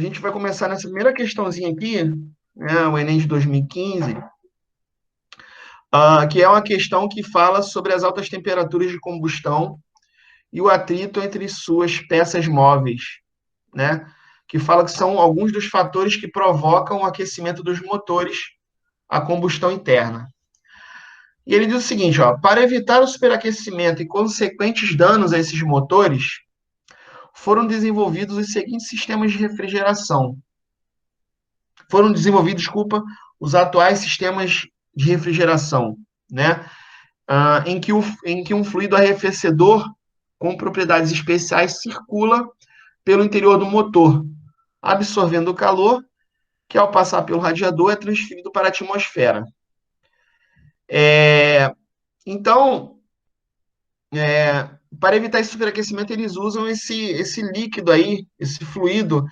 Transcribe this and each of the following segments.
A gente vai começar nessa primeira questãozinha aqui, né, o Enem de 2015, que é uma questão que fala sobre as altas temperaturas de combustão e o atrito entre suas peças móveis, né? Que fala que são alguns dos fatores que provocam o aquecimento dos motores a combustão interna. E ele diz o seguinte, ó, para evitar o superaquecimento e consequentes danos a esses motores, foram desenvolvidos os seguintes sistemas de refrigeração. Foram desenvolvidos, desculpa, os atuais sistemas de refrigeração, né? Em que um fluido arrefecedor com propriedades especiais circula pelo interior do motor, absorvendo o calor, que ao passar pelo radiador é transferido para a atmosfera. Então, para evitar esse superaquecimento, eles usam esse líquido aí, esse fluido,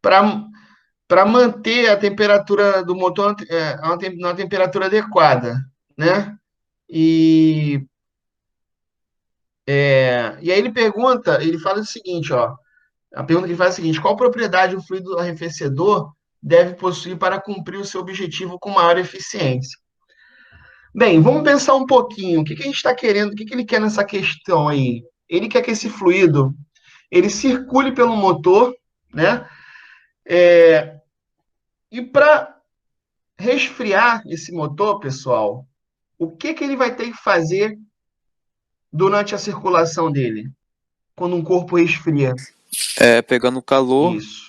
para manter a temperatura do motor na temperatura adequada, né? E, e aí ele pergunta, ele fala o seguinte, ó, a pergunta que ele faz é a seguinte, qual propriedade o fluido arrefecedor deve possuir para cumprir o seu objetivo com maior eficiência? Bem, vamos pensar um pouquinho, o que que a gente está querendo, o que que ele quer nessa questão aí? Ele quer que esse fluido, ele circule pelo motor, né? E para resfriar esse motor, pessoal, o que que ele vai ter que fazer durante a circulação dele, quando um corpo resfria? Pegando calor, Isso.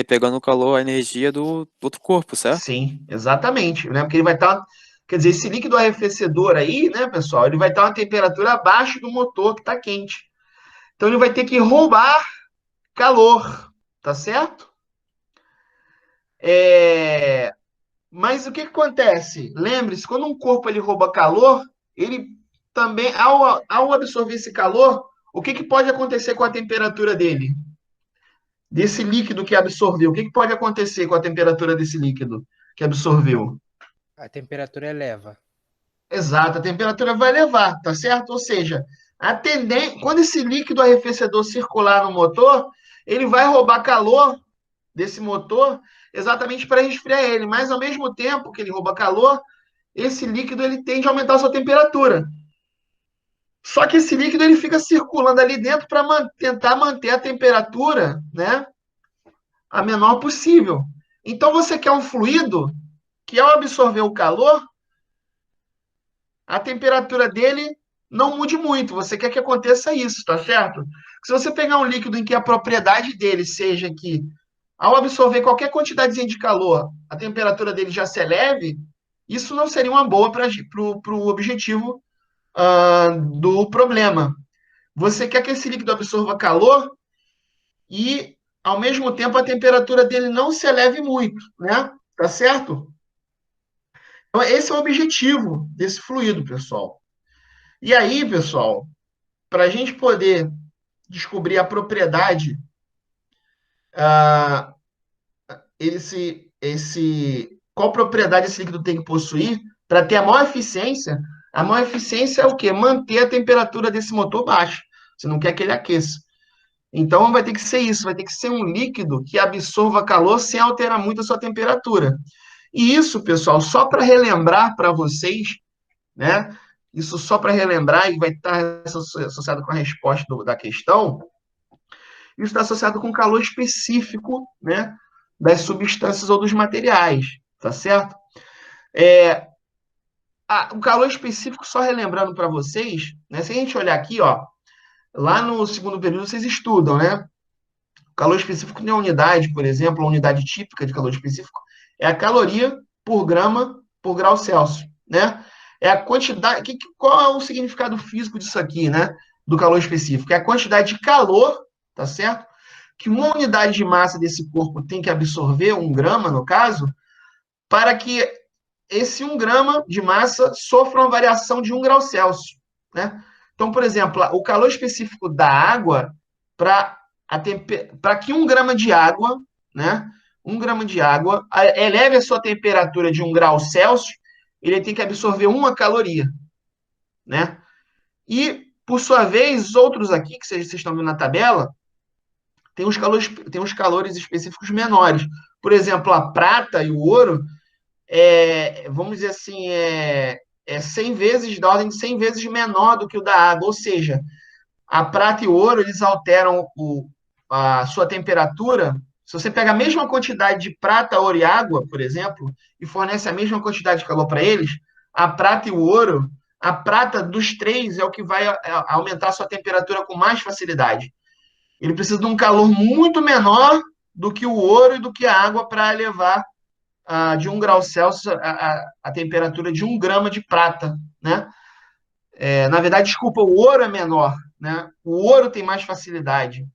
pegando calor, a energia do outro corpo, certo? Sim, exatamente, né? Porque ele vai estar, quer dizer, esse líquido arrefecedor aí, né, pessoal, ele vai estar uma temperatura abaixo do motor que está quente. Então ele vai ter que roubar calor, tá certo? Mas o que que acontece? Lembre-se, quando um corpo ele rouba calor, ele também, ao absorver esse calor, o que que pode acontecer com a temperatura dele? Desse líquido que absorveu. O que que pode acontecer com a temperatura desse líquido que absorveu? A temperatura eleva. Exato, a temperatura vai elevar, tá certo? Ou seja, quando esse líquido arrefecedor circular no motor, ele vai roubar calor desse motor exatamente para resfriar ele, mas ao mesmo tempo que ele rouba calor, esse líquido ele tende a aumentar a sua temperatura. Só que esse líquido ele fica circulando ali dentro para tentar manter a temperatura, né, a menor possível. Então você quer um fluido que ao absorver o calor, a temperatura dele não mude muito. Você quer que aconteça isso, tá certo? Se você pegar um líquido em que a propriedade dele seja que, ao absorver qualquer quantidadezinha de calor, a temperatura dele já se eleve, isso não seria uma boa para o objetivo do problema. Você quer que esse líquido absorva calor e, ao mesmo tempo, a temperatura dele não se eleve muito, né? Tá certo? Então, esse é o objetivo desse fluido, pessoal. E aí, pessoal, para a gente poder descobrir a propriedade, uh, qual propriedade esse líquido tem que possuir para ter a maior eficiência é o quê? Manter a temperatura desse motor baixa. Você não quer que ele aqueça. Então vai ter que ser isso, vai ter que ser um líquido que absorva calor sem alterar muito a sua temperatura. E isso, pessoal, só para relembrar para vocês, né? Isso só para relembrar e vai estar associado com a resposta da questão. Isso está associado com calor específico, né, das substâncias ou dos materiais, tá certo? O calor específico, só relembrando para vocês, né, se a gente olhar aqui, ó, lá no segundo período vocês estudam, né? O calor específico tem a unidade, por exemplo, a unidade típica de calor específico é a caloria por grama por grau Celsius, né? É a quantidade. Qual é o significado físico disso aqui, né? Do calor específico? É a quantidade de calor, tá certo? Que uma unidade de massa desse corpo tem que absorver, 1 grama, no caso, para que esse 1 grama de massa sofra uma variação de 1 grau Celsius, né? Então, por exemplo, o calor específico da água, para que 1 grama de água, né? 1 grama de água eleve a sua temperatura de 1 grau Celsius, ele tem que absorver 1 caloria, né? E, por sua vez, outros aqui, que vocês estão vendo na tabela, tem uns calores específicos menores. Por exemplo, a prata e o ouro, vamos dizer assim, é 100 vezes, da ordem de 100 vezes menor do que o da água. Ou seja, a prata e o ouro, eles alteram a sua temperatura. Se você pega a mesma quantidade de prata, ouro e água, por exemplo, e fornece a mesma quantidade de calor para eles, a prata e o ouro, a prata dos três é o que vai aumentar a sua temperatura com mais facilidade. Ele precisa de um calor muito menor do que o ouro e do que a água para elevar de 1 grau Celsius a temperatura de 1 grama de prata, né? Na verdade, desculpa, o ouro é menor, né? O ouro tem mais facilidade,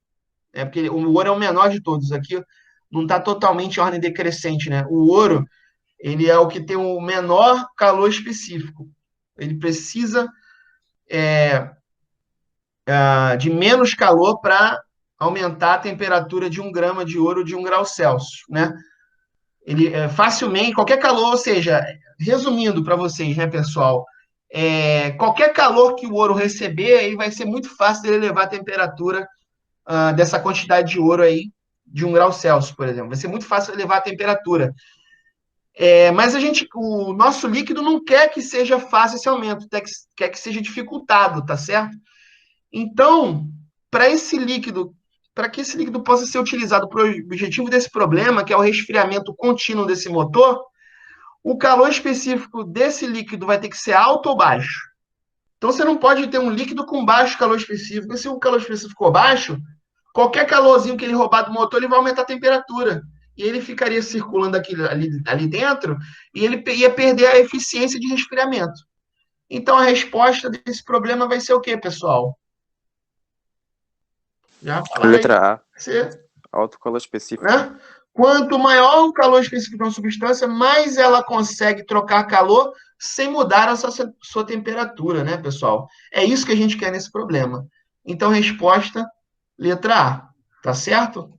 porque o ouro é o menor de todos. Aqui não está totalmente em ordem decrescente, né? O ouro, ele é o que tem o menor calor específico. Ele precisa de menos calor para aumentar a temperatura de 1 grama de ouro de 1 grau Celsius, né? Ele facilmente, qualquer calor, ou seja, resumindo para vocês, né, pessoal, qualquer calor que o ouro receber, aí vai ser muito fácil dele elevar a temperatura dessa quantidade de ouro aí, de 1 grau Celsius, por exemplo. Vai ser muito fácil elevar a temperatura. Mas o nosso líquido não quer que seja fácil esse aumento, quer que seja dificultado, tá certo? Então, para que esse líquido possa ser utilizado para o objetivo desse problema, que é o resfriamento contínuo desse motor, o calor específico desse líquido vai ter que ser alto ou baixo. Então, você não pode ter um líquido com baixo calor específico. Se o calor específico for baixo, qualquer calorzinho que ele roubar do motor, ele vai aumentar a temperatura. E ele ficaria circulando ali dentro e ele ia perder a eficiência de resfriamento. Então, a resposta desse problema vai ser o quê, pessoal? Já vai Letra A, ser, alto calor específico. né? Quanto maior o calor específico de uma substância, mais ela consegue trocar calor sem mudar a sua temperatura, né, pessoal? É isso que a gente quer nesse problema. Então, resposta, letra A. Tá certo?